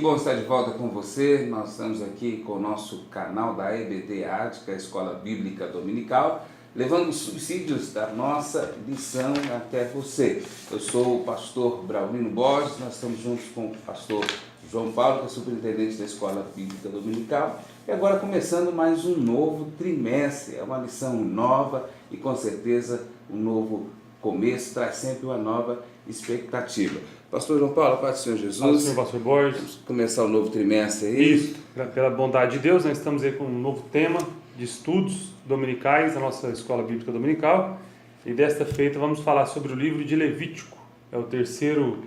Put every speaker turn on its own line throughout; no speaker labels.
bom estar de volta com você. Nós estamos aqui com o nosso canal da EBD Ática, a Escola Bíblica Dominical, levando os subsídios da nossa lição até você. Eu sou o pastor Braulino Borges, nós estamos juntos com o pastor João Paulo, que é superintendente da Escola Bíblica Dominical. E agora começando mais um novo trimestre, é uma lição nova e com certeza um novo começo, traz sempre uma nova expectativa. Pastor João Paulo, paz do Senhor Jesus.
Paz do Senhor, pastor Borges.
Vamos começar o novo trimestre aí.
Isso, pela bondade de Deus, nós estamos aí com um novo tema de estudos dominicais da nossa Escola Bíblica Dominical. E desta feita vamos falar sobre o livro de Levítico. É o terceiro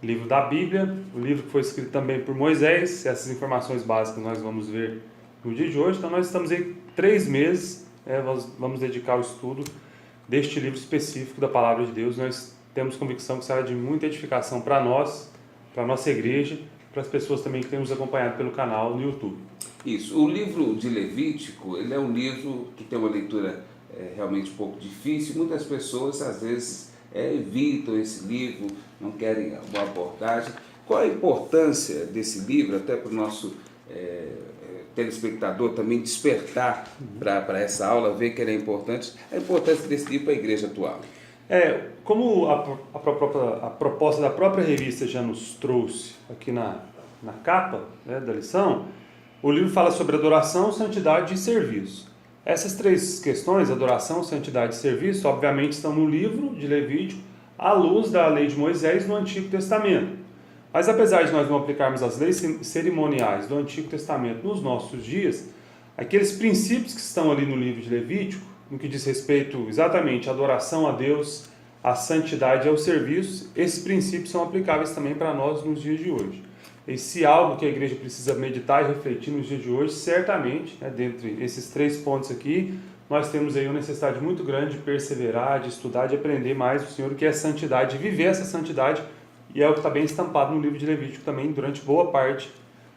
livro da Bíblia, o livro que foi escrito também por Moisés. Essas informações básicas nós vamos ver no dia de hoje. Então nós estamos aí 3 meses, nós vamos dedicar ao estudo deste livro específico da Palavra de Deus. Nós temos convicção que será de muita edificação para nós, para a nossa igreja, para as pessoas também que têm nos acompanhado pelo canal no YouTube.
Isso, o livro de Levítico, ele é um livro que tem uma leitura realmente um pouco difícil. Muitas pessoas às vezes evitam esse livro, não querem uma abordagem. Qual a importância desse livro, até para o nosso telespectador também despertar para essa aula, ver que ele é importante, a importância desse livro para a igreja atual?
Como a proposta da própria revista já nos trouxe aqui na capa da lição, o livro fala sobre adoração, santidade e serviço. Essas 3 questões, adoração, santidade e serviço, obviamente estão no livro de Levítico, à luz da lei de Moisés no Antigo Testamento. Mas apesar de nós não aplicarmos as leis cerimoniais do Antigo Testamento nos nossos dias, aqueles princípios que estão ali no livro de Levítico, no que diz respeito exatamente à adoração a Deus, à santidade e ao serviço, esses princípios são aplicáveis também para nós nos dias de hoje. E se algo que a igreja precisa meditar e refletir nos dias de hoje, certamente, dentre esses 3 pontos aqui, nós temos aí uma necessidade muito grande de perseverar, de estudar, de aprender mais do Senhor, o que é santidade, de viver essa santidade, e é o que está bem estampado no livro de Levítico também, durante boa parte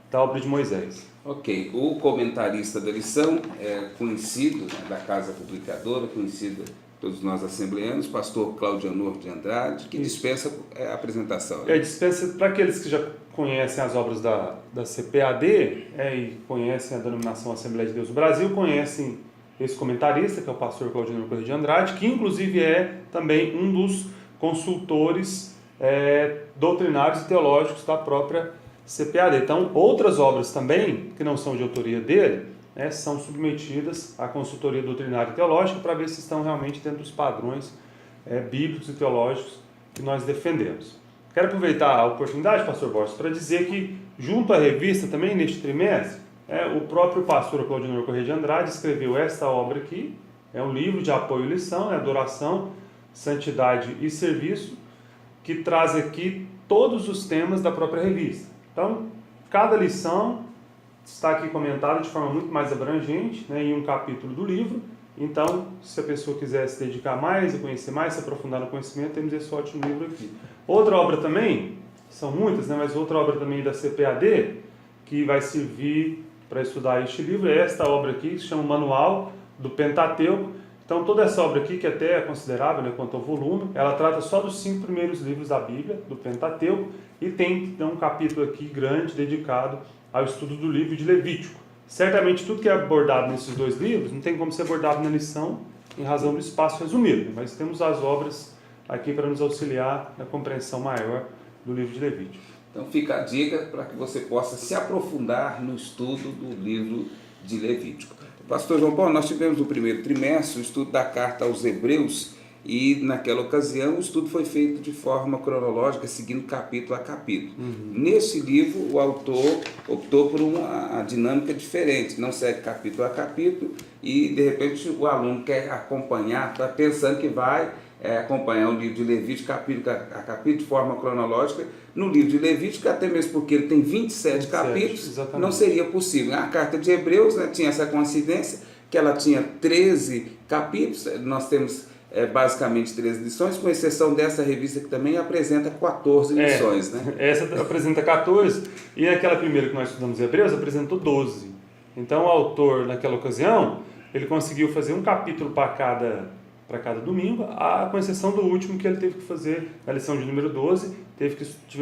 da obra de Moisés.
Ok, o comentarista da lição é conhecido, da Casa Publicadora, conhecido todos nós assembleanos, pastor Claudianor de Andrade, que dispensa a apresentação.
Dispensa para aqueles que já conhecem as obras da CPAD e conhecem a denominação Assembleia de Deus do Brasil, conhecem esse comentarista, que é o pastor Claudianor de Andrade, que inclusive é também um dos consultores doutrinários e teológicos da própria CPAD. Então, outras obras também, que não são de autoria dele, são submetidas à consultoria doutrinária e teológica para ver se estão realmente dentro dos padrões bíblicos e teológicos que nós defendemos. Quero aproveitar a oportunidade, pastor Borges, para dizer que, junto à revista, também neste trimestre, o próprio pastor Claudinor Corrêa de Andrade escreveu esta obra aqui, é um livro de apoio e lição, adoração, santidade e serviço, que traz aqui todos os temas da própria revista. Então, cada lição está aqui comentada de forma muito mais abrangente, em um capítulo do livro. Então, se a pessoa quiser se dedicar mais, conhecer mais, se aprofundar no conhecimento, temos esse ótimo livro aqui. Outra obra também, são muitas, mas outra obra também da CPAD, que vai servir para estudar este livro, é esta obra aqui, que se chama Manual do Pentateuco. Então, toda essa obra aqui, que até é considerável quanto ao volume, ela trata só dos 5 primeiros livros da Bíblia, do Pentateuco, e tem então um capítulo aqui grande dedicado ao estudo do livro de Levítico. Certamente tudo que é abordado nesses 2 livros não tem como ser abordado na lição em razão do espaço resumido, mas temos as obras aqui para nos auxiliar na compreensão maior do livro de Levítico.
Então fica a dica para que você possa se aprofundar no estudo do livro de Levítico. Pastor João Paulo, nós tivemos no primeiro trimestre o estudo da carta aos Hebreus e naquela ocasião o estudo foi feito de forma cronológica, seguindo capítulo a capítulo. Nesse livro o autor optou por uma dinâmica diferente, não segue capítulo a capítulo e de repente o aluno quer acompanhar, está pensando que vai acompanhar o livro de Levítico capítulo a capítulo de forma cronológica. No livro de Levítico, até mesmo porque ele tem 27 capítulos, exatamente, não seria possível. A carta de Hebreus tinha essa coincidência, que ela tinha 13 capítulos, nós temos basicamente 13 lições, com exceção dessa revista que também apresenta 14 lições.
Essa apresenta 14, e aquela primeira que nós estudamos em Hebreus apresentou 12. Então o autor, naquela ocasião, ele conseguiu fazer um capítulo para cada domingo, com exceção do último que ele teve que fazer na lição de número 12,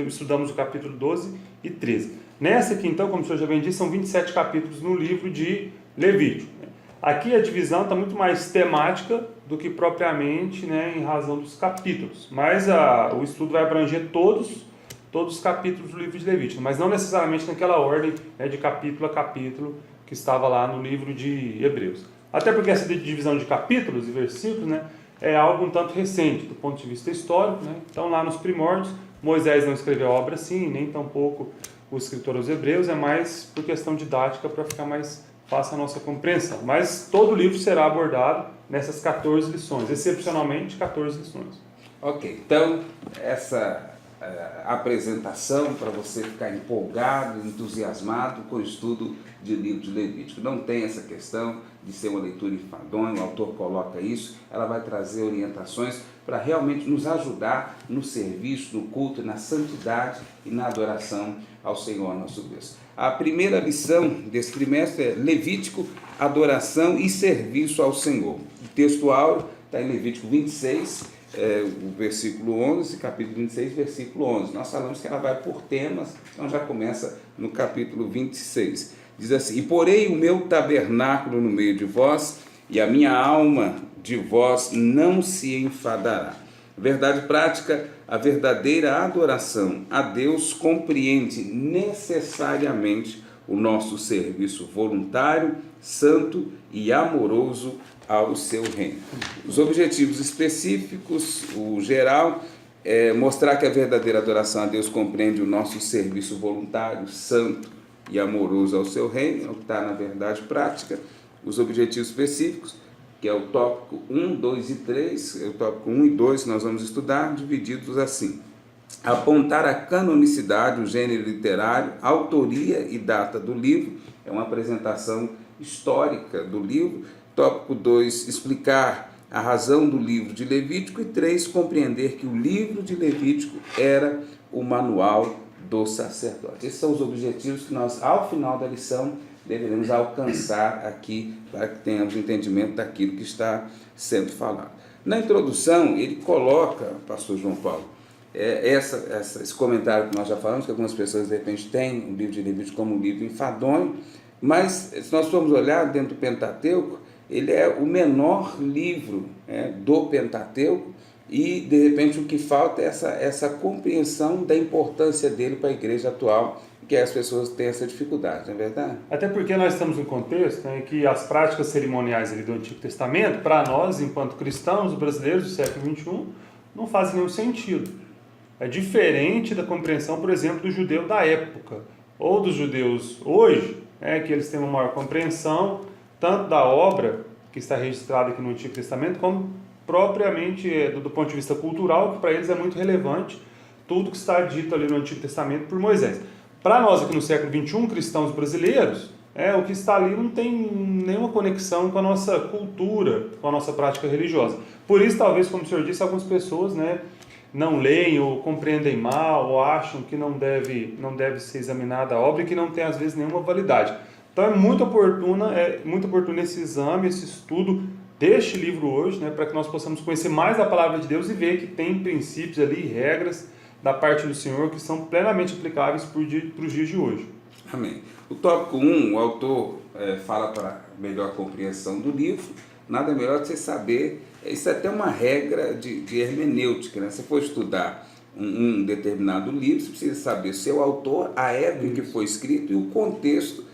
estudamos o capítulo 12 e 13. Nessa aqui, então, como o senhor já bem disse, são 27 capítulos no livro de Levítico. Aqui a divisão está muito mais temática do que propriamente, né, em razão dos capítulos. Mas o estudo vai abranger todos os capítulos do livro de Levítico, mas não necessariamente naquela ordem, né, de capítulo a capítulo que estava lá no livro de Hebreus. Até porque essa divisão de capítulos e versículos, né, é algo um tanto recente do ponto de vista histórico, né? Então, lá nos primórdios, Moisés não escreveu a obra assim, nem tampouco o escritor aos Hebreus, é mais por questão didática para ficar mais fácil a nossa compreensão. Mas todo o livro será abordado nessas 14 lições, excepcionalmente 14 lições.
Ok, então essa apresentação para você ficar empolgado, entusiasmado com o estudo de livro de Levítico. Não tem essa questão de ser uma leitura enfadonha, o autor coloca isso, ela vai trazer orientações para realmente nos ajudar no serviço, no culto, na santidade e na adoração ao Senhor nosso Deus. A primeira lição desse trimestre é Levítico, adoração e serviço ao Senhor. O texto áureo está em Levítico 26, o versículo 11, capítulo 26, versículo 11. Nós falamos que ela vai por temas, então já começa no capítulo 26. Diz assim: E porei o meu tabernáculo no meio de vós, e a minha alma de vós não se enfadará. Verdade prática, a verdadeira adoração a Deus compreende necessariamente o nosso serviço voluntário, santo e amoroso ao seu reino. Os objetivos específicos, o geral, é mostrar que a verdadeira adoração a Deus compreende o nosso serviço voluntário, santo e amoroso ao seu reino, é o que está na verdade prática. Os objetivos específicos, que é o tópico 1, 2 e 3, o tópico 1 e 2 nós vamos estudar, divididos assim: apontar a canonicidade, o gênero literário, autoria e data do livro, é uma apresentação histórica do livro. Tópico 2, explicar a razão do livro de Levítico. E 3, compreender que o livro de Levítico era o manual do sacerdote. Esses são os objetivos que nós, ao final da lição, deveremos alcançar aqui para que tenhamos entendimento daquilo que está sendo falado. Na introdução, ele coloca, pastor João Paulo, esse comentário que nós já falamos, que algumas pessoas de repente têm o livro de Levítico como um livro enfadonho, mas se nós formos olhar dentro do Pentateuco, ele é o menor livro do Pentateuco e, de repente, o que falta é essa compreensão da importância dele para a igreja atual, que as pessoas têm essa dificuldade, não é verdade?
Até porque nós estamos em um contexto em que as práticas cerimoniais ali do Antigo Testamento, para nós, enquanto cristãos brasileiros do século XXI, não fazem nenhum sentido. É diferente da compreensão, por exemplo, do judeu da época, ou dos judeus hoje, que eles têm uma maior compreensão tanto da obra que está registrada aqui no Antigo Testamento, como propriamente do ponto de vista cultural, que para eles é muito relevante tudo que está dito ali no Antigo Testamento por Moisés. Para nós aqui no século XXI, cristãos brasileiros, o que está ali não tem nenhuma conexão com a nossa cultura, com a nossa prática religiosa. Por isso, talvez, como o senhor disse, algumas pessoas não leem ou compreendem mal, ou acham que não deve ser examinada a obra e que não tem, às vezes, nenhuma validade. Então é muito oportuno esse exame, esse estudo deste livro hoje, para que nós possamos conhecer mais a palavra de Deus e ver que tem princípios ali, regras da parte do Senhor que são plenamente aplicáveis para os dias de hoje.
Amém. O tópico 1, o autor fala para melhor compreensão do livro, nada melhor que você saber, isso é até uma regra de hermenêutica, Se for estudar um determinado livro, você precisa saber o seu autor, a época em que foi escrito e o contexto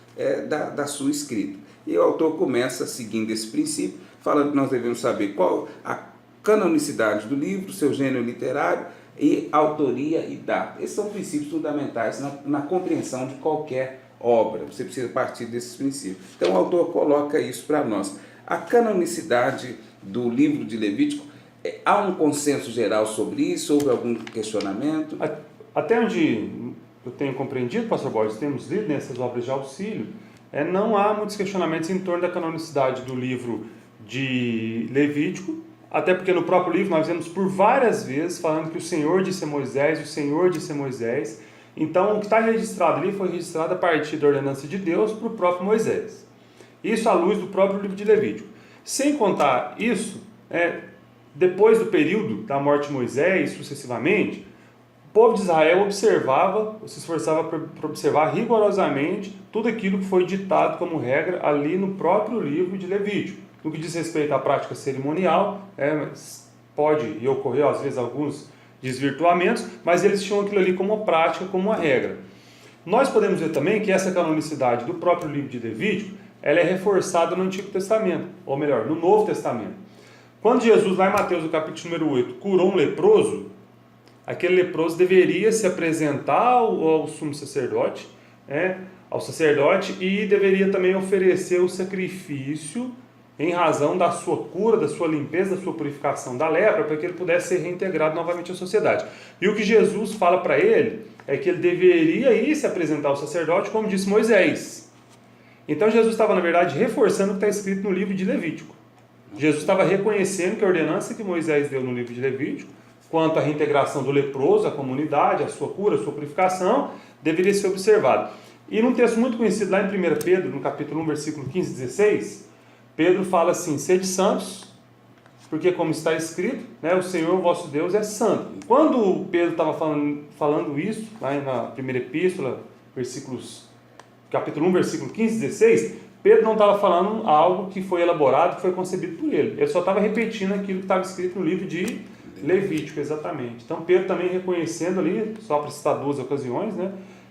da sua escrita. E o autor começa seguindo esse princípio, falando que nós devemos saber qual a canonicidade do livro, seu gênero literário e autoria e data. Esses são princípios fundamentais na compreensão de qualquer obra. Você precisa partir desses princípios. Então o autor coloca isso para nós. A canonicidade do livro de Levítico, há um consenso geral sobre isso? Houve algum questionamento?
Até onde eu tenho compreendido, pastor Borges, temos lido nessas obras de auxílio, não há muitos questionamentos em torno da canonicidade do livro de Levítico, até porque no próprio livro nós vemos por várias vezes falando que o Senhor disse a Moisés, o Senhor disse a Moisés. Então o que está registrado ali foi registrado a partir da ordenança de Deus para o próprio Moisés. Isso à luz do próprio livro de Levítico. Sem contar isso, depois do período da morte de Moisés, sucessivamente, povo de Israel observava, se esforçava para observar rigorosamente tudo aquilo que foi ditado como regra ali no próprio livro de Levítico. No que diz respeito à prática cerimonial, pode e ocorreu às vezes alguns desvirtuamentos, mas eles tinham aquilo ali como uma prática, como uma regra. Nós podemos ver também que essa canonicidade do próprio livro de Levítico, ela é reforçada no Antigo Testamento, ou melhor, no Novo Testamento. Quando Jesus, lá em Mateus, no capítulo número 8, curou um leproso, aquele leproso deveria se apresentar ao sumo sacerdote, e deveria também oferecer o sacrifício em razão da sua cura, da sua limpeza, da sua purificação da lepra, para que ele pudesse ser reintegrado novamente à sociedade. E o que Jesus fala para ele é que ele deveria ir se apresentar ao sacerdote, como disse Moisés. Então Jesus estava, na verdade, reforçando o que está escrito no livro de Levítico. Jesus estava reconhecendo que a ordenança que Moisés deu no livro de Levítico, quanto à reintegração do leproso, à comunidade, à sua cura, à sua purificação, deveria ser observada. E num texto muito conhecido lá em 1 Pedro, no capítulo 1, versículo 15 e 16, Pedro fala assim: sede santos, porque como está escrito, o Senhor vosso Deus é santo. Quando Pedro estava falando isso, lá na primeira epístola, capítulo 1, versículo 15 e 16, Pedro não estava falando algo que foi elaborado, que foi concebido por ele. Ele só estava repetindo aquilo que estava escrito no livro de Levítico, exatamente. Então Pedro também reconhecendo ali, só para citar duas ocasiões,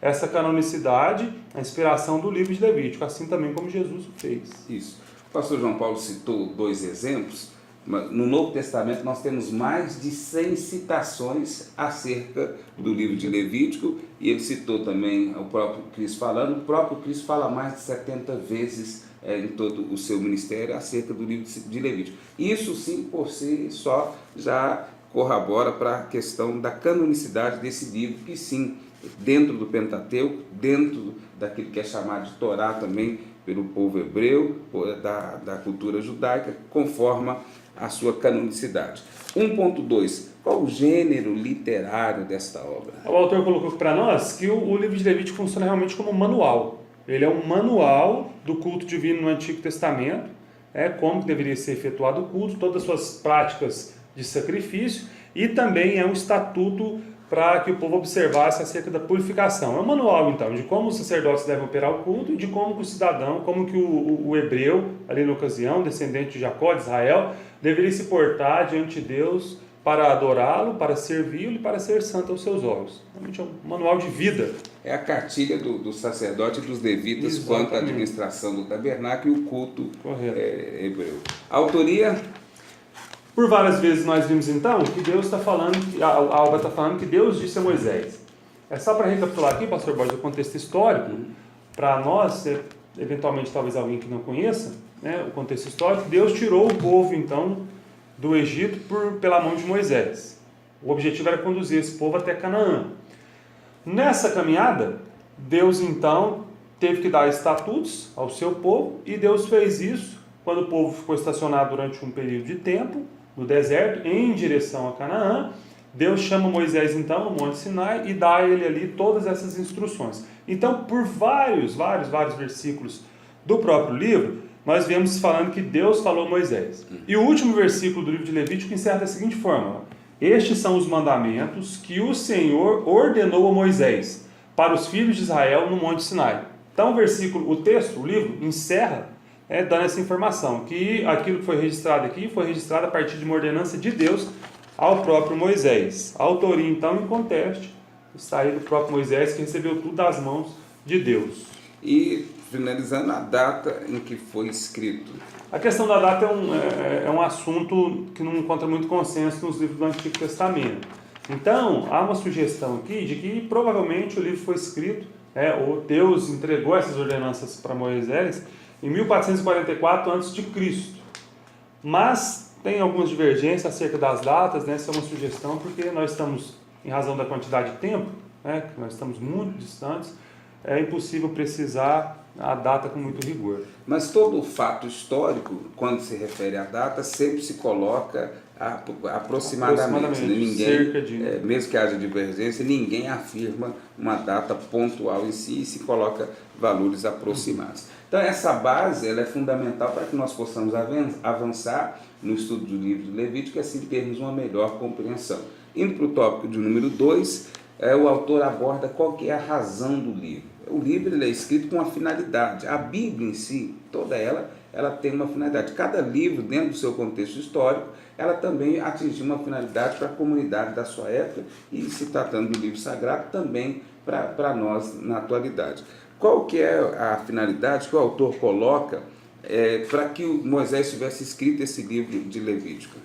essa canonicidade, a inspiração do livro de Levítico, assim também como Jesus o fez.
Isso. O pastor João Paulo citou 2 exemplos. No Novo Testamento nós temos mais de 100 citações acerca do livro de Levítico, e ele citou também o próprio Cristo falando. O próprio Cristo fala mais de 70 vezes em todo o seu ministério acerca do livro de Levítico. Isso sim, por si só, já corrobora para a questão da canonicidade desse livro, que sim, dentro do Pentateuco, dentro daquilo que é chamado de Torá também pelo povo hebreu, da cultura judaica, conforma a sua canonicidade. 1.2. Qual o gênero literário desta obra?
O autor colocou para nós que o livro de Levítico funciona realmente como um manual. Ele é um manual do culto divino no Antigo Testamento, como deveria ser efetuado o culto, todas as suas práticas de sacrifício, e também é um estatuto para que o povo observasse acerca da purificação. É um manual, então, de como os sacerdotes devem operar o culto e de como o cidadão, como que o hebreu, ali na ocasião, descendente de Jacó, de Israel, deveria se portar diante de Deus para adorá-lo, para servi-lo e para ser santo aos seus olhos. Realmente é um manual de vida.
É a cartilha do sacerdote e dos levitas quanto à administração do tabernáculo e o culto hebreu. A autoria...
Por várias vezes nós vimos então que Deus está falando, a obra está falando que Deus disse a Moisés. É só para recapitular aqui, pastor Borges, o contexto histórico, para nós, eventualmente talvez alguém que não conheça, o contexto histórico. Deus tirou o povo então do Egito pela mão de Moisés. O objetivo era conduzir esse povo até Canaã. Nessa caminhada, Deus então teve que dar estatutos ao seu povo, e Deus fez isso quando o povo ficou estacionado durante um período de tempo no deserto, em direção a Canaã. Deus chama Moisés então no Monte Sinai e dá a ele ali todas essas instruções. Então, por vários versículos do próprio livro, nós vemos falando que Deus falou a Moisés. E o último versículo do livro de Levítico encerra da seguinte forma: estes são os mandamentos que o Senhor ordenou a Moisés para os filhos de Israel no Monte Sinai. Então o texto, o livro, encerra dando essa informação, que aquilo que foi registrado aqui foi registrado a partir de uma ordenança de Deus ao próprio Moisés. A autoria, então, em contexto, está aí do próprio Moisés, que recebeu tudo das mãos de Deus.
E, finalizando, a data em que foi escrito.
A questão da data é um assunto que não encontra muito consenso nos livros do Antigo Testamento. Então, há uma sugestão aqui de que provavelmente o livro foi escrito, ou Deus entregou essas ordenanças para Moisés em 1444 a.C. Mas tem algumas divergências acerca das datas, essa é uma sugestão, porque nós estamos, em razão da quantidade de tempo, que nós estamos muito distantes, é impossível precisar a data com muito rigor.
Mas todo fato histórico, quando se refere à data, sempre se coloca aproximadamente. Ninguém,
cerca de...
mesmo que haja divergência, ninguém afirma uma data pontual em si e se coloca valores aproximados. Então essa base ela é fundamental para que nós possamos avançar no estudo do livro de Levítico e assim termos uma melhor compreensão. Indo para o tópico de número 2, o autor aborda qual que é a razão do livro. O livro ele é escrito com uma finalidade. A Bíblia em si, toda ela tem uma finalidade. Cada livro, dentro do seu contexto histórico, ela também atingiu uma finalidade para a comunidade da sua época e, se tratando do livro sagrado, também para nós na atualidade. Qual que é a finalidade que o autor coloca para que Moisés tivesse escrito esse livro de Levítico?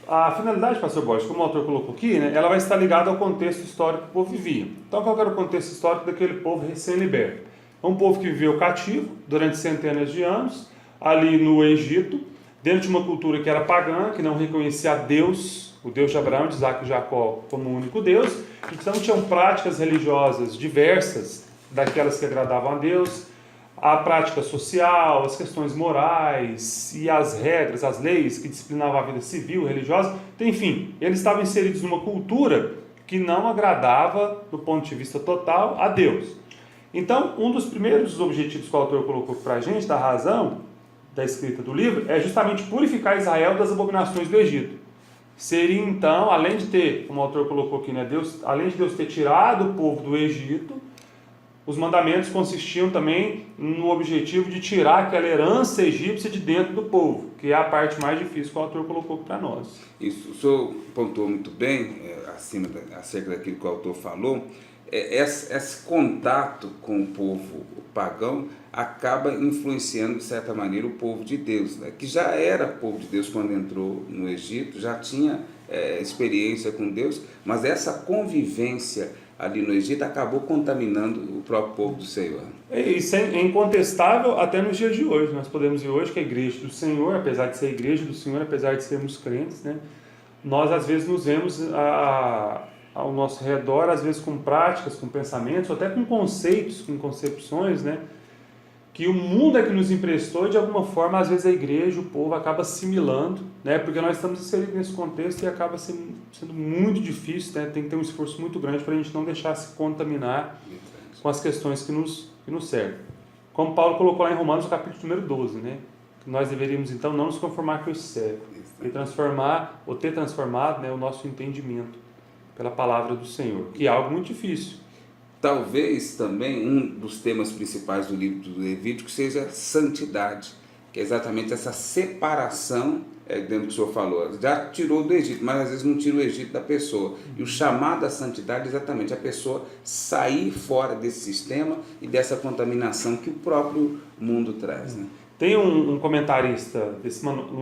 A finalidade, pastor Borges, como o autor colocou aqui, né, ela vai estar ligada ao contexto histórico que o povo vivia. Então, qual era o contexto histórico daquele povo recém-liberto? Um povo que viveu cativo durante centenas de anos, ali no Egito, dentro de uma cultura que era pagã, que não reconhecia a Deus, o Deus de Abraão, de Isaac e Jacó, como o único Deus. Então, tinham práticas religiosas diversas daquelas que agradavam a Deus, a prática social, as questões morais e as regras, as leis que disciplinavam a vida civil, religiosa. Então, enfim, eles estavam inseridos numa cultura que não agradava, do ponto de vista total, a Deus. Então, um dos primeiros objetivos que o autor colocou para a gente, da razão da escrita do livro, é justamente purificar Israel das abominações do Egito. Seria, então, além de ter, como o autor colocou aqui, né, além de Deus ter tirado o povo do Egito, os mandamentos consistiam também no objetivo de tirar aquela herança egípcia de dentro do povo, que é a parte mais difícil que o autor colocou para nós.
Isso, o senhor pontuou muito bem, acerca daquilo que o autor falou. Esse contato com o povo pagão acaba influenciando, de certa maneira, o povo de Deus, né? Que já era povo de Deus quando entrou no Egito, já tinha experiência com Deus, mas essa convivência ali no Egito acabou contaminando o próprio povo do Senhor.
Isso é incontestável até nos dias de hoje. Nós podemos ver hoje que a igreja do Senhor, apesar de ser a igreja do Senhor, apesar de sermos crentes, né, nós às vezes nos vemos ao nosso redor, às vezes com práticas, com pensamentos, ou até com conceitos, com concepções, né, que o mundo é que nos emprestou e de alguma forma, às vezes a igreja, o povo acaba assimilando, né, porque nós estamos inseridos nesse contexto e acaba sendo muito difícil, né, tem que ter um esforço muito grande para a gente não deixar se contaminar com as questões que nos servem. Como Paulo colocou lá em Romanos, no capítulo número 12, né, que nós deveríamos então não nos conformar com esse século, e transformar, ou ter transformado, né, o nosso entendimento pela palavra do Senhor, que é algo muito difícil.
Talvez também um dos temas principais do livro do Levítico seja santidade, que é exatamente essa separação, dentro do que o senhor falou. Já tirou do Egito, mas às vezes não tira o Egito da pessoa. E o chamado à santidade é exatamente a pessoa sair fora desse sistema e dessa contaminação que o próprio mundo traz, né?
Tem um comentarista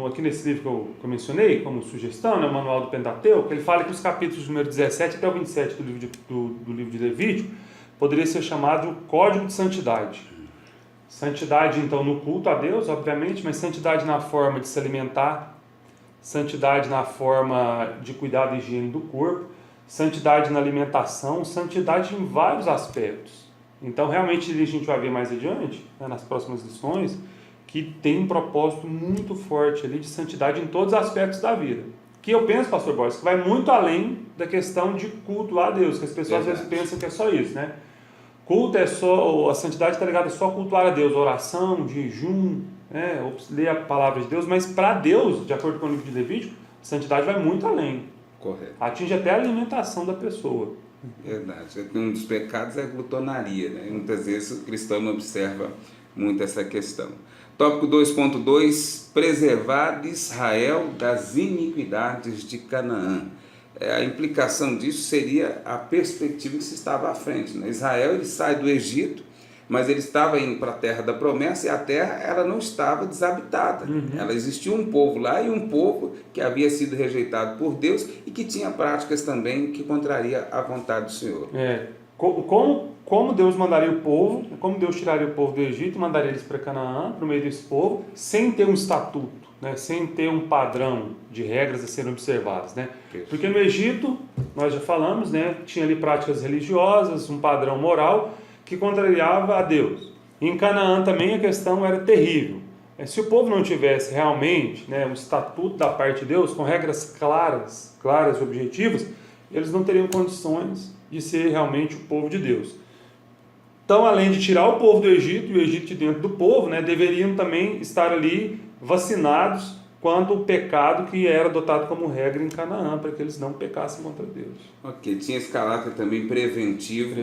aqui nesse livro que eu mencionei, como sugestão, né, o Manual do Pentateuco, ele fala que os capítulos número 17 até o 27 do livro de Levítico poderia ser chamado Código de Santidade. Santidade, então, no culto a Deus, obviamente, mas santidade na forma de se alimentar, santidade na forma de cuidar da higiene do corpo, santidade na alimentação, santidade em vários aspectos. Então, realmente, a gente vai ver mais adiante, né, nas próximas lições, que tem um propósito muito forte ali de santidade em todos os aspectos da vida. Que eu penso, pastor Borges, que vai muito além da questão de culto a Deus, que as pessoas às vezes pensam que é só isso, né? Culto é só, a santidade está ligada só a cultuar a Deus, oração, jejum, né? Ler a palavra de Deus, mas para Deus, de acordo com o livro de Levítico, a santidade vai muito além.
Correto.
Atinge até a alimentação da pessoa.
Verdade. Um dos pecados é a glutonaria, né? E muitas vezes o cristão não observa muito essa questão. Tópico 2.2, preservar Israel das iniquidades de Canaã. A implicação disso seria a perspectiva que se estava à frente, né? Israel ele sai do Egito, mas ele estava indo para a terra da promessa e a terra ela não estava desabitada. Ela existia um povo lá e um povo que havia sido rejeitado por Deus e que tinha práticas também que contraria a vontade do Senhor.
Como Deus mandaria o povo, como Deus tiraria o povo do Egito e mandaria eles para Canaã, para o meio desse povo, sem ter um estatuto, né? Sem ter um padrão de regras a serem observadas, né? Porque no Egito, nós já falamos, né, tinha ali práticas religiosas, um padrão moral que contrariava a Deus. E em Canaã também a questão era terrível. Se o povo não tivesse realmente, né, um estatuto da parte de Deus, com regras claras e objetivas, eles não teriam condições de ser realmente o povo de Deus. Então, além de tirar o povo do Egito e o Egito de dentro do povo, né, deveriam também estar ali vacinados quanto o pecado que era adotado como regra em Canaã, para que eles não pecassem contra Deus.
Ok, tinha esse caráter também preventivo,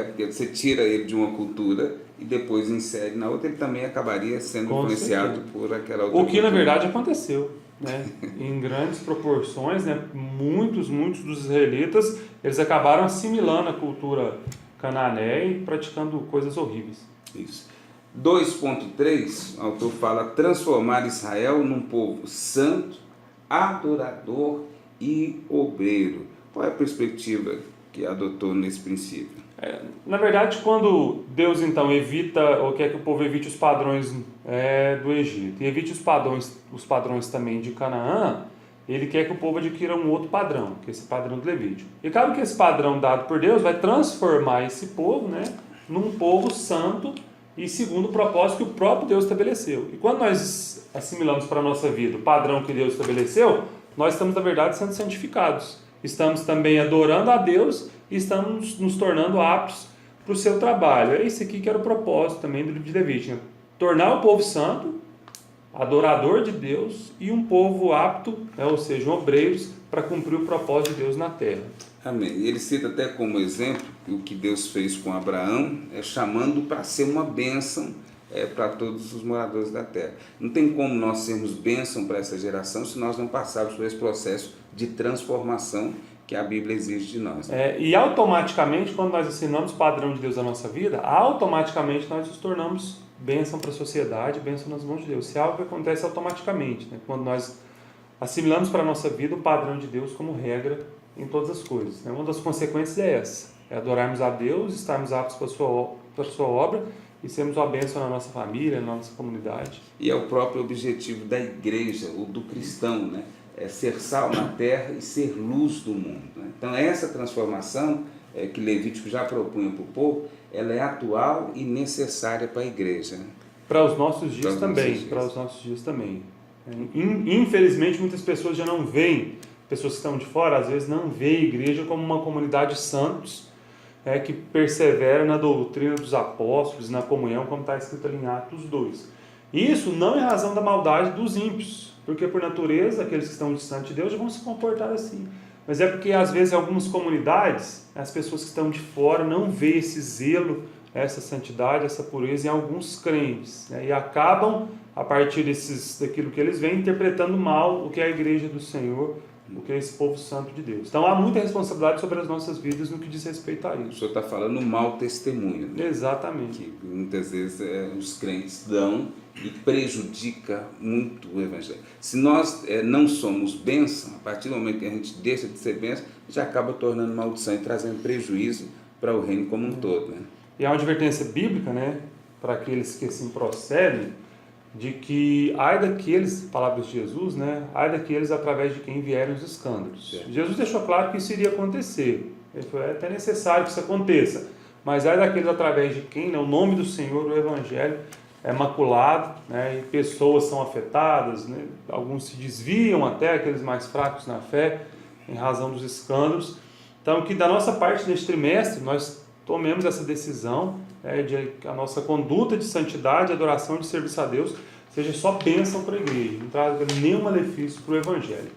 porque você tira ele de uma cultura e depois insere na outra, ele também acabaria sendo
Com
influenciado
certeza.
por aquela outra
O que na
cultura.
verdade aconteceu, né? Em grandes proporções, né? Muitos dos israelitas, eles acabaram assimilando a cultura cananeia e praticando coisas horríveis.
Isso. 2.3, o autor fala transformar Israel num povo santo, adorador e obreiro. Qual é a perspectiva que adotou nesse princípio?
Na verdade, quando Deus então evita, ou quer que o povo evite os padrões do Egito, e evite os padrões também de Canaã, ele quer que o povo adquira um outro padrão, que é esse padrão do Levítico. E claro que esse padrão dado por Deus vai transformar esse povo, né, num povo santo e segundo o propósito que o próprio Deus estabeleceu. E quando nós assimilamos para a nossa vida o padrão que Deus estabeleceu, nós estamos, na verdade, sendo santificados. Estamos também adorando a Deus e estamos nos tornando aptos para o seu trabalho. É isso aqui que era o propósito também do livro de Levítico, né? Tornar o povo santo, adorador de Deus, e um povo apto, ou seja, obreiros, para cumprir o propósito de Deus na terra.
Amém. E ele cita até como exemplo o que Deus fez com Abraão, chamando para ser uma bênção para todos os moradores da terra. Não tem como nós sermos bênção para essa geração se nós não passarmos por esse processo de transformação que a Bíblia exige de nós.
E automaticamente, quando nós assinamos o padrão de Deus na nossa vida, automaticamente nós nos tornamos bênção para a sociedade, bênção nas mãos de Deus. Isso é algo que acontece automaticamente, né? Quando nós assimilamos para a nossa vida o padrão de Deus como regra em todas as coisas, né? Uma das consequências é essa, é adorarmos a Deus, estarmos aptos para a sua obra e sermos uma bênção na nossa família, na nossa comunidade.
E é o próprio objetivo da igreja, ou do cristão, né? É ser sal na terra e ser luz do mundo, né? Então essa transformação que Levítico já propunha para o povo, ela é atual e necessária para a igreja, né?
Para os nossos dias também. Infelizmente muitas pessoas já não veem, pessoas que estão de fora às vezes não veem a igreja como uma comunidade de santos, que persevera na doutrina dos apóstolos, na comunhão, como está escrito ali em Atos 2. Isso não é razão da maldade dos ímpios, porque por natureza aqueles que estão distantes de Deus já vão se comportar assim. Mas é porque às vezes em algumas comunidades, as pessoas que estão de fora não veem esse zelo, essa santidade, essa pureza em alguns crentes, né? E acabam, a partir daquilo que eles veem, interpretando mal o que é a igreja do Senhor, o que é esse povo santo de Deus. Então há muita responsabilidade sobre as nossas vidas no que diz respeito a isso.
O senhor está falando mau testemunho, né?
Exatamente.
Que muitas vezes os crentes dão e prejudica muito o evangelho. Se nós não somos bênção, a partir do momento que a gente deixa de ser bênção, já acaba tornando maldição e trazendo prejuízo para o reino como um todo, né?
E há uma advertência bíblica, né, para aqueles que assim procedem, de que ai daqueles, palavras de Jesus, né, ai daqueles através de quem vierem os escândalos. Jesus deixou claro que isso iria acontecer. É até necessário que isso aconteça. Mas ai daqueles através de quem, né, o nome do Senhor, o Evangelho, é maculado, né, e pessoas são afetadas, né, alguns se desviam até, aqueles mais fracos na fé, em razão dos escândalos. Então, que da nossa parte neste trimestre, nós tomemos essa decisão, de que a nossa conduta de santidade, adoração e de serviço a Deus seja só bênção para a igreja, não traga nenhum malefício para o Evangelho.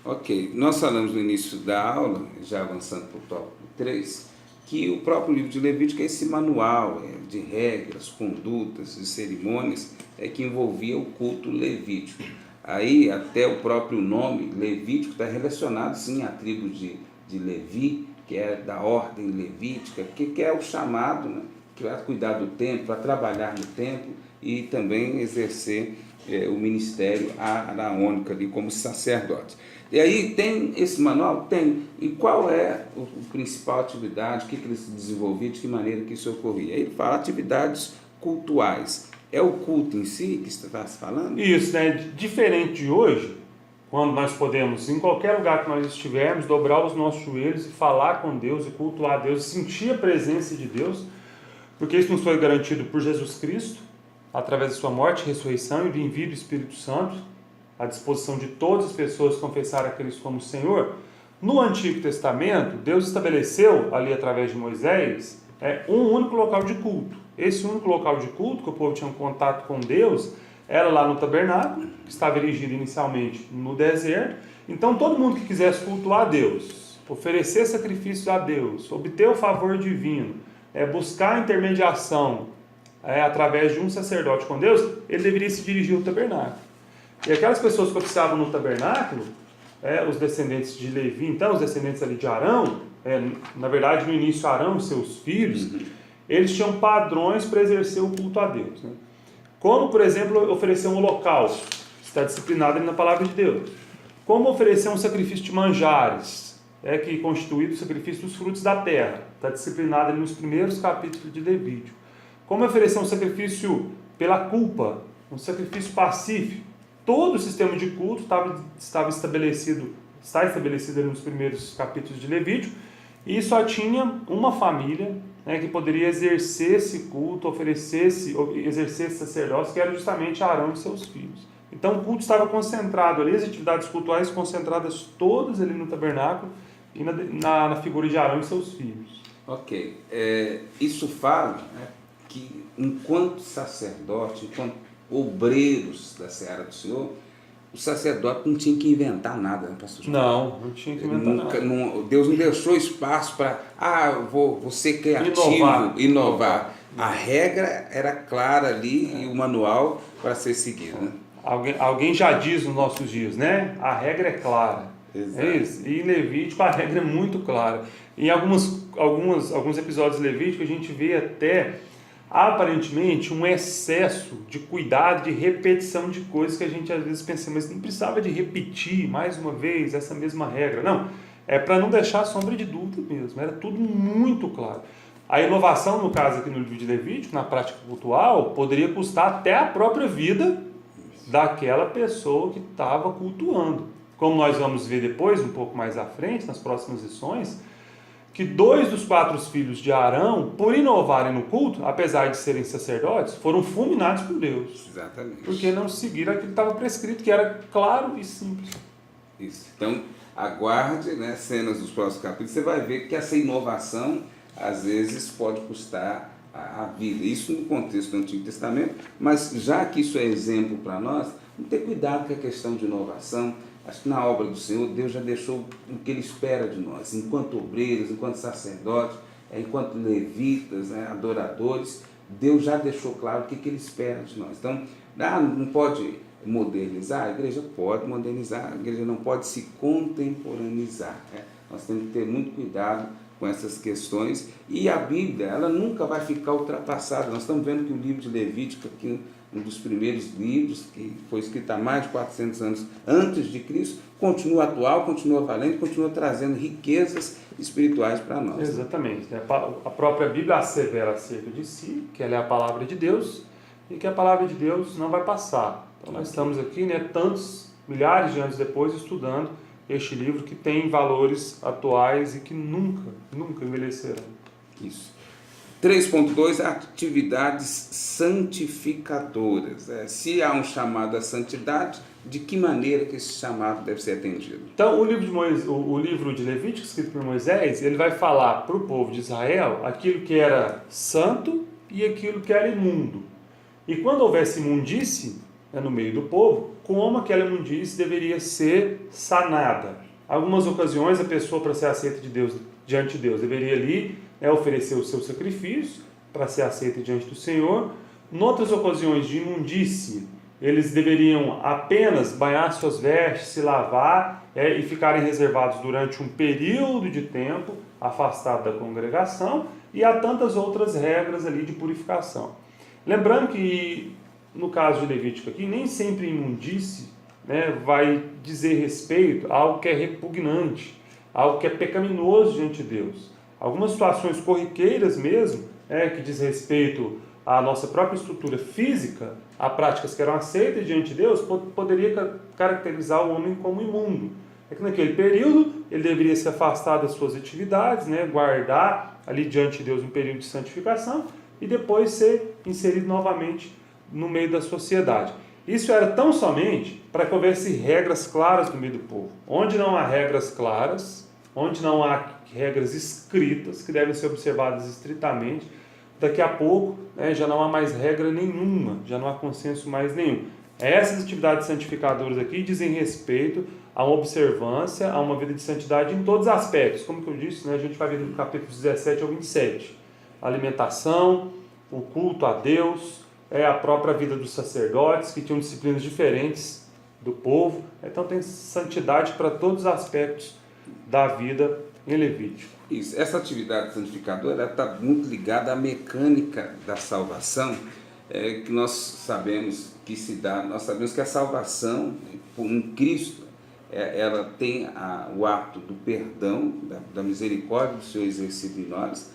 Ok, nós falamos no início da aula, já avançando para o tópico 3, que o próprio livro de Levítico é esse manual de regras, condutas e cerimônias que envolvia o culto levítico. Aí até o próprio nome Levítico está relacionado sim à tribo de Levi, que é da ordem levítica, que é o chamado, né, que vai cuidar do templo, para trabalhar no templo e também exercer o ministério araônico ali como sacerdote. E aí tem esse manual? Tem. E qual é a principal atividade, o que ele se desenvolvia, de que maneira que isso ocorria? Aí ele fala atividades cultuais. É o culto em si que você está falando?
Isso, né? Diferente de hoje, quando nós podemos, em qualquer lugar que nós estivermos, dobrar os nossos joelhos e falar com Deus, e cultuar a Deus, sentir a presença de Deus, porque isso nos foi garantido por Jesus Cristo, através da sua morte, ressurreição e do envio do Espírito Santo, à disposição de todas as pessoas que confessarem a Cristo como Senhor. No Antigo Testamento, Deus estabeleceu, ali através de Moisés, um único local de culto. Esse único local de culto, que o povo tinha um contato com Deus, era lá no tabernáculo, que estava erigido inicialmente no deserto. Então todo mundo que quisesse cultuar a Deus, oferecer sacrifícios a Deus, obter o favor divino, buscar a intermediação através de um sacerdote com Deus, ele deveria se dirigir ao tabernáculo. E aquelas pessoas que oficiavam no tabernáculo, os descendentes de Levi, então os descendentes ali de Arão, na verdade no início Arão e seus filhos, eles tinham padrões para exercer o culto a Deus, né? Como, por exemplo, oferecer um holocausto, está disciplinado ali na palavra de Deus. Como oferecer um sacrifício de manjares, que constitui o sacrifício dos frutos da terra, está disciplinado ali nos primeiros capítulos de Levítico. Como oferecer um sacrifício pela culpa, um sacrifício pacífico. Todo o sistema de culto está estabelecido ali nos primeiros capítulos de Levítico, e só tinha uma família que poderia exercer esse culto, exercer esse sacerdócio, que era justamente Arão e seus filhos. Então o culto estava concentrado ali, as atividades cultuais concentradas todas ali no tabernáculo e na figura de Arão e seus filhos.
Ok. Isso fala que enquanto sacerdote, enquanto obreiros da seara do Senhor, o sacerdote não tinha que inventar nada, né, pastor?
Não tinha que inventar nada.
Deus não deixou espaço para, vou ser criativo, inovar. A regra era clara ali e o manual para ser seguido. Né?
Alguém já diz nos nossos dias, né? A regra é clara.
Exato.
É isso. E em Levítico a regra é muito clara. Em alguns episódios de Levítico a gente vê até aparentemente um excesso de cuidado, de repetição de coisas que a gente às vezes pensa, mas não precisava de repetir mais uma vez essa mesma regra. Não, é para não deixar sombra de dúvida mesmo, era tudo muito claro. A inovação, no caso aqui no livro de Levítico, na prática cultual, poderia custar até a própria vida daquela pessoa que estava cultuando. Como nós vamos ver depois, um pouco mais à frente, nas próximas lições, que 2 dos 4 filhos de Arão, por inovarem no culto, apesar de serem sacerdotes, foram fulminados por Deus.
Exatamente.
Porque não seguiram aquilo que estava prescrito, que era claro e simples.
Isso. Então, aguarde, né, cenas dos próximos capítulos, você vai ver que essa inovação, às vezes, pode custar a vida. Isso no contexto do Antigo Testamento, mas já que isso é exemplo para nós, vamos ter cuidado com a questão de inovação. Acho que na obra do Senhor, Deus já deixou o que Ele espera de nós, enquanto obreiros, enquanto sacerdotes, enquanto levitas, né, adoradores, Deus já deixou claro o que Ele espera de nós. Então, não pode modernizar? A igreja pode modernizar, a igreja não pode se contemporaneizar. Né? Nós temos que ter muito cuidado com essas questões, e a Bíblia, ela nunca vai ficar ultrapassada. Nós estamos vendo que o livro de Levítico, aqui, um dos primeiros livros, que foi escrito há mais de 400 anos antes de Cristo, continua atual, continua valente, continua trazendo riquezas espirituais para nós.
Exatamente. A própria Bíblia assevera acerca de si, que ela é a palavra de Deus, e que a palavra de Deus não vai passar. Então nós estamos aqui, tantos milhares de anos depois, estudando este livro que tem valores atuais e que nunca envelhecerão.
Isso. 3.2, atividades santificadoras. Se há um chamado à santidade, de que maneira que esse chamado deve ser atendido?
Então, o livro de Levítico, escrito por Moisés, ele vai falar para o povo de Israel aquilo que era santo e aquilo que era imundo. E quando houvesse imundície no meio do povo, como aquela imundície deveria ser sanada. Algumas ocasiões, a pessoa, para ser aceita diante de Deus, deveria ali oferecer o seu sacrifício para ser aceita diante do Senhor. Em outras ocasiões de imundície, eles deveriam apenas banhar suas vestes, se lavar e ficarem reservados durante um período de tempo, afastados da congregação, e há tantas outras regras ali de purificação. Lembrando que, no caso de Levítico aqui, nem sempre imundície vai dizer respeito a algo que é repugnante, algo que é pecaminoso diante de Deus. Algumas situações corriqueiras mesmo, que diz respeito à nossa própria estrutura física, a práticas que eram aceitas diante de Deus, poderia caracterizar o homem como imundo. É que naquele período ele deveria se afastar das suas atividades, guardar ali diante de Deus um período de santificação e depois ser inserido novamente no meio da sociedade. Isso era tão somente para que houvesse regras claras no meio do povo. Onde não há regras claras, onde não há regras escritas que devem ser observadas estritamente, daqui a pouco, né, já não há mais regra nenhuma, já não há consenso mais nenhum. Essas atividades santificadoras aqui dizem respeito a uma observância, a uma vida de santidade em todos os aspectos. Como que eu disse, né, a gente vai ver do capítulo 17 ao 27. A alimentação, o culto a Deus, a própria vida dos sacerdotes, que tinham disciplinas diferentes do povo. Então tem santidade para todos os aspectos da vida em Levítico.
Isso. Essa atividade santificadora está muito ligada à mecânica da salvação, que nós sabemos que se dá. Nós sabemos que a salvação em Cristo, ela tem o ato do perdão, da misericórdia do Senhor exercido em nós,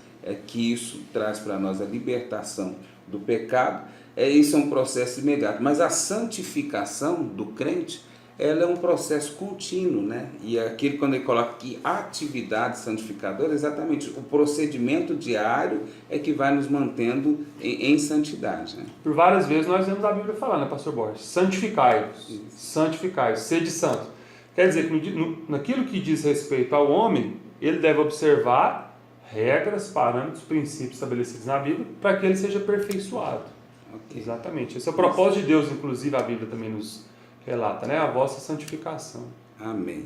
que isso traz para nós a libertação do pecado. Isso é um processo imediato, mas a santificação do crente, ela é um processo contínuo, né? E aquele, quando ele coloca aqui atividade santificadora, exatamente o procedimento diário é que vai nos mantendo em santidade, né?
Por várias vezes nós vemos a Bíblia falar, né, pastor Borges? Santificai-vos, santificai-vos, sede santo. Quer dizer que naquilo que diz respeito ao homem, ele deve observar regras, parâmetros, princípios estabelecidos na Bíblia para que ele seja aperfeiçoado. Okay. Exatamente. Esse é o propósito de Deus, inclusive a Bíblia também nos relata, né? A vossa santificação.
Amém.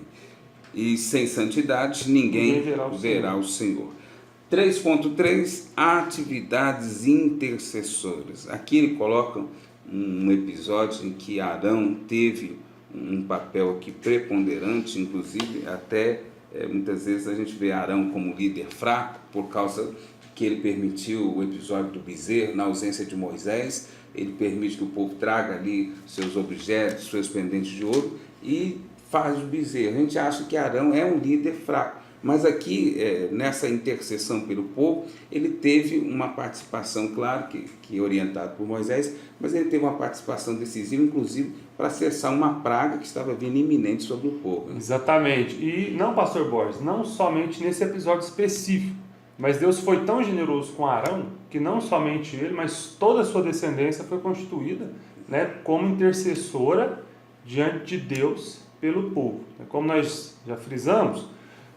E sem santidade ninguém verá o Senhor. 3.3, atividades intercessoras. Aqui ele coloca um episódio em que Arão teve um papel aqui preponderante, inclusive até muitas vezes a gente vê Arão como líder fraco, por causa que ele permitiu o episódio do bezerro, na ausência de Moisés, ele permite que o povo traga ali seus objetos, seus pendentes de ouro e faz o bezerro. A gente acha que Arão é um líder fraco, mas aqui, nessa intercessão pelo povo, ele teve uma participação, claro, que orientado por Moisés, mas ele teve uma participação decisiva, inclusive, para cessar uma praga que estava vindo iminente sobre o povo. Né?
Exatamente. E não, pastor Borges, não somente nesse episódio específico, mas Deus foi tão generoso com Arão, que não somente ele, mas toda a sua descendência foi constituída, né, como intercessora diante de Deus pelo povo. Como nós já frisamos,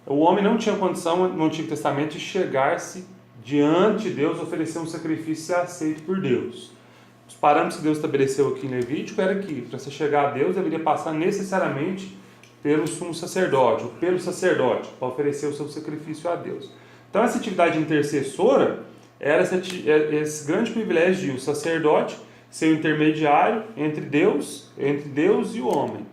o homem não tinha condição no Antigo Testamento de chegar-se diante de Deus, oferecer um sacrifício aceito por Deus. Os parâmetros que Deus estabeleceu aqui em Levítico era que, para você chegar a Deus, deveria passar necessariamente pelo sumo sacerdote, ou pelo sacerdote, para oferecer o seu sacrifício a Deus. Então, essa atividade intercessora era esse grande privilégio de o sacerdote ser o intermediário entre Deus e o homem.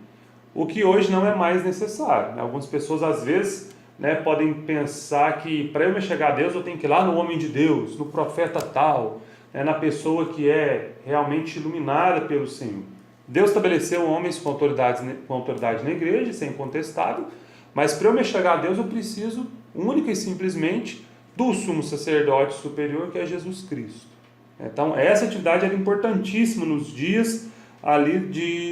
O que hoje não é mais necessário. Algumas pessoas, às vezes, né, podem pensar que para eu me chegar a Deus, eu tenho que ir lá no homem de Deus, no profeta tal, né, na pessoa que é realmente iluminada pelo Senhor. Deus estabeleceu homens com autoridade na igreja, isso é incontestável, mas para eu me chegar a Deus, eu preciso única e simplesmente do sumo sacerdote superior, que é Jesus Cristo. Então, essa atividade era importantíssima nos dias ali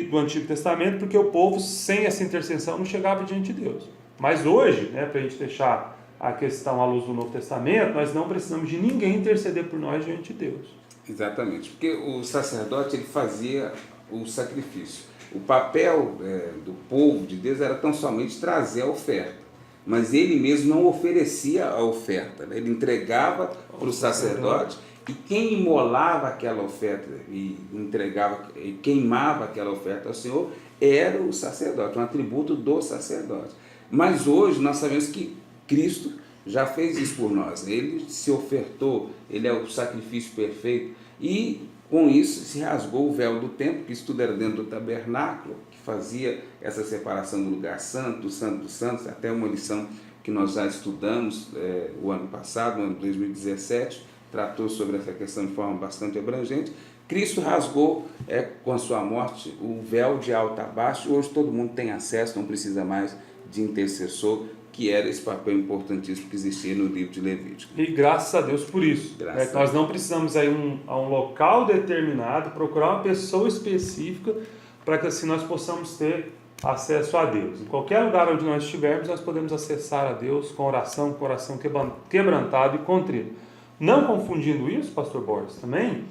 do Antigo Testamento, porque o povo, sem essa intercessão, não chegava diante de Deus. Mas hoje, né, para a gente deixar a questão à luz do Novo Testamento, nós não precisamos de ninguém interceder por nós diante de Deus.
Exatamente, porque o sacerdote ele fazia o sacrifício. O papel do povo de Deus era tão somente trazer a oferta, mas ele mesmo não oferecia a oferta, né? Ele entregava para o sacerdote, e quem imolava aquela oferta e entregava e queimava aquela oferta ao Senhor era o sacerdote, um atributo do sacerdote. Mas hoje nós sabemos que Cristo já fez isso por nós, ele se ofertou, ele é o sacrifício perfeito, e com isso se rasgou o véu do templo, que isso tudo era dentro do tabernáculo, que fazia essa separação do lugar santo, do santo dos santos, até uma lição que nós já estudamos o ano passado, no ano de 2017, tratou sobre essa questão de forma bastante abrangente. Cristo rasgou com a sua morte o véu de alto a baixo, hoje todo mundo tem acesso, não precisa mais de intercessor, que era esse papel importantíssimo que existia no livro de Levítico.
E graças a Deus por isso. Nós não precisamos ir a um local determinado, procurar uma pessoa específica, para que assim nós possamos ter acesso a Deus. Em qualquer lugar onde nós estivermos, nós podemos acessar a Deus com oração, coração quebrantado e contrito. Não confundindo isso, pastor Borges, também,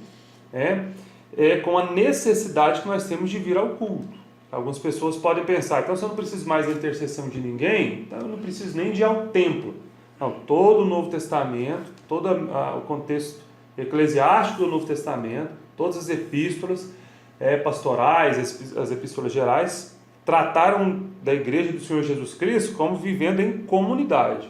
com a necessidade que nós temos de vir ao culto. Algumas pessoas podem pensar, então se eu não preciso mais da intercessão de ninguém, então eu não preciso nem de ir ao templo. Não, todo o Novo Testamento, todo o contexto eclesiástico do Novo Testamento, todas as epístolas pastorais, as epístolas gerais, trataram da igreja do Senhor Jesus Cristo como vivendo em comunidade.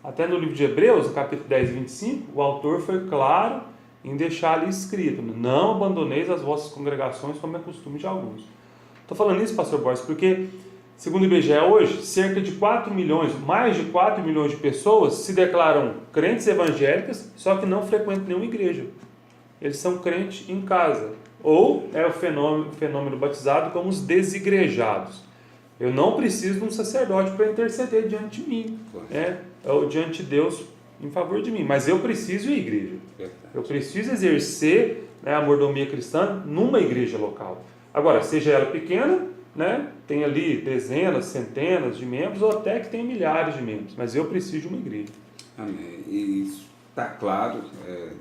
Até no livro de Hebreus, no capítulo 10 e 25, o autor foi claro em deixar ali escrito: não abandoneis as vossas congregações como é costume de alguns. Estou falando isso, pastor Borges, porque, segundo o IBGE hoje, cerca de 4 milhões, mais de 4 milhões de pessoas se declaram crentes evangélicas, só que não frequentam nenhuma igreja. Eles são crentes em casa. Ou é o fenômeno batizado como os desigrejados. Eu não preciso de um sacerdote para interceder diante de mim, ou diante de Deus em favor de mim, mas eu preciso ir à igreja. Eu preciso exercer a mordomia cristã numa igreja local. Agora, seja ela pequena, tem ali dezenas, centenas de membros, ou até que tem milhares de membros, mas eu preciso de uma igreja.
Amém. E isso está claro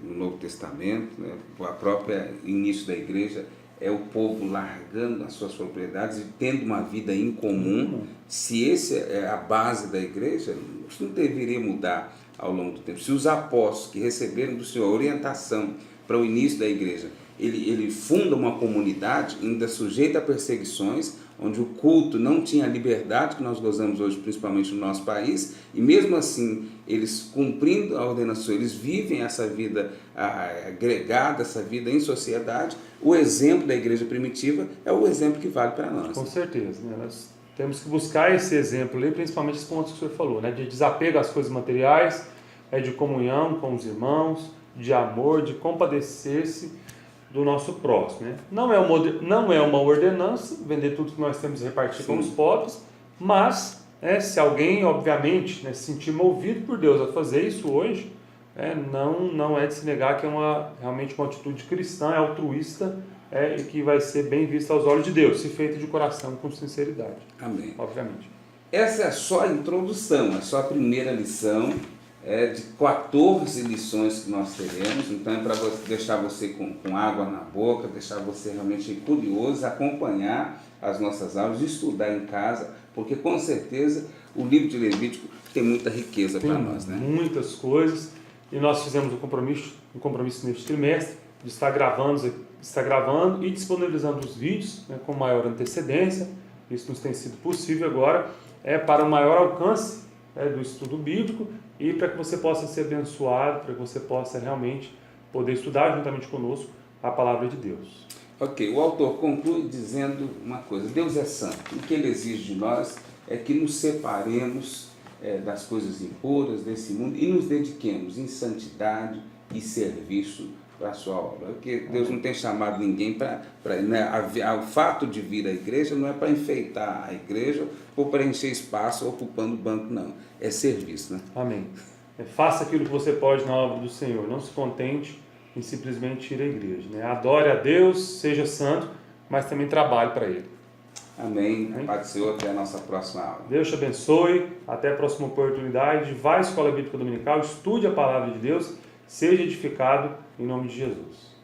no Novo Testamento, o próprio início da igreja é o povo largando as suas propriedades e tendo uma vida em comum. Se essa é a base da igreja, isso não deveria mudar ao longo do tempo. Se os apóstolos que receberam do Senhor orientação para o início da igreja, ele funda uma comunidade ainda sujeita a perseguições, onde o culto não tinha a liberdade que nós gozamos hoje, principalmente no nosso país, e mesmo assim, eles cumprindo a ordenação, eles vivem essa vida agregada, essa vida em sociedade. O exemplo da igreja primitiva é o exemplo que vale para nós.
Com certeza, nós temos que buscar esse exemplo ali, principalmente os pontos que o senhor falou, de desapego às coisas materiais, de comunhão com os irmãos, de amor, de compadecer-se do nosso próximo. Não é uma ordenança vender tudo que nós temos e repartir com os pobres, mas se alguém, obviamente, se sentir movido por Deus a fazer isso hoje, não é de se negar que é realmente uma atitude cristã, altruísta, e que vai ser bem vista aos olhos de Deus, se feita de coração com sinceridade.
Amém.
Obviamente.
Essa é só a introdução, é só a primeira lição de 14 lições que nós teremos. Então é para deixar você com água na boca, deixar você realmente curioso, acompanhar as nossas aulas, estudar em casa, porque com certeza o livro de Levítico tem muita riqueza para nós.
Muitas coisas, e nós fizemos um compromisso neste trimestre de estar gravando e disponibilizando os vídeos com maior antecedência. Isso nos tem sido possível agora para o maior alcance do estudo bíblico e para que você possa ser abençoado, para que você possa realmente poder estudar juntamente conosco a palavra de Deus.
Ok, o autor conclui dizendo uma coisa: Deus é santo. O que ele exige de nós é que nos separemos das coisas impuras desse mundo e nos dediquemos em santidade e serviço para a sua obra. Porque Deus não tem chamado ninguém para o fato de vir à igreja não é para enfeitar a igreja ou para encher espaço ocupando o banco, não. É serviço,
Amém. Faça aquilo que você pode na obra do Senhor. Não se contente em simplesmente ir à igreja. Adore a Deus, seja santo, mas também trabalhe para Ele.
Amém. Pai do Senhor, até a nossa próxima aula.
Deus te abençoe. Até a próxima oportunidade. Vá à Escola Bíblica Dominical, estude a palavra de Deus, seja edificado em nome de Jesus.